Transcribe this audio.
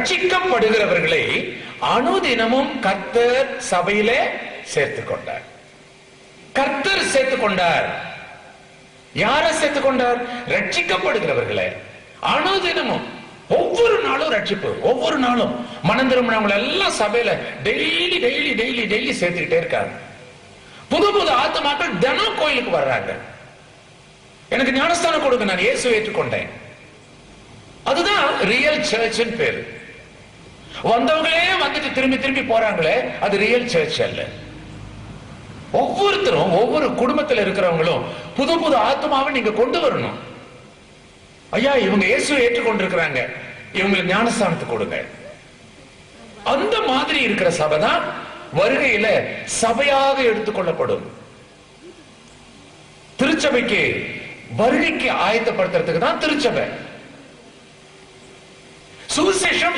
ரட்சிக்கப்படுகிறவர்களை அனுதினமும் கர்த்தர் சபையிலே சேர்த்துக் கொண்டார். கர்த்தர் சேர்த்துக் கொண்டார். யாரை சேர்த்துக் கொண்டார்? ரட்சிக்கப்படுகிறவர்களே. அனுதினமும், ஒவ்வொரு நாளும் ரட்சிப்பு. ஒவ்வொரு நாளும் மனம் திரும்பினவங்க எல்லாம் சபையில டெய்லி டெய்லி டெய்லி டெய்லி சேர்த்துக்கிட்டே இருக்காங்க. புது புது ஆத்துமாக்கள் தினம் கோயிலுக்கு வர்றாங்க. எனக்கு ஞானஸ்தானம் கொடுங்க, நான் இயேசுவை ஏற்றுக்கொண்டேன். அதுதான் ரியல் சர்ச் பேரு. வந்தவங்களே வந்துட்டு திரும்பி திரும்பி போறாங்களே, அது ரியல் சர்ச் அல்ல. ஒவ்வொருத்தரும், ஒவ்வொரு குடும்பத்தில் இருக்கிறவங்களும் புது புது ஆத்மாவை நீங்க கொண்டு வரணும். ஐயா, இவங்க இயேசுவை ஏற்றுக்கொண்டிருக்கிறாங்க, இவங்களுக்கு ஞானஸ்தானத்தை கொடுங்க. அந்த மாதிரி இருக்கிற சபை தான் வருகையில சபையாக எடுத்துக்கொள்ளப்படும். திருச்சபைக்கு வருகைக்கு ஆயத்தப்படுத்துறதுக்கு தான் திருச்சபை. சுவிசேஷம்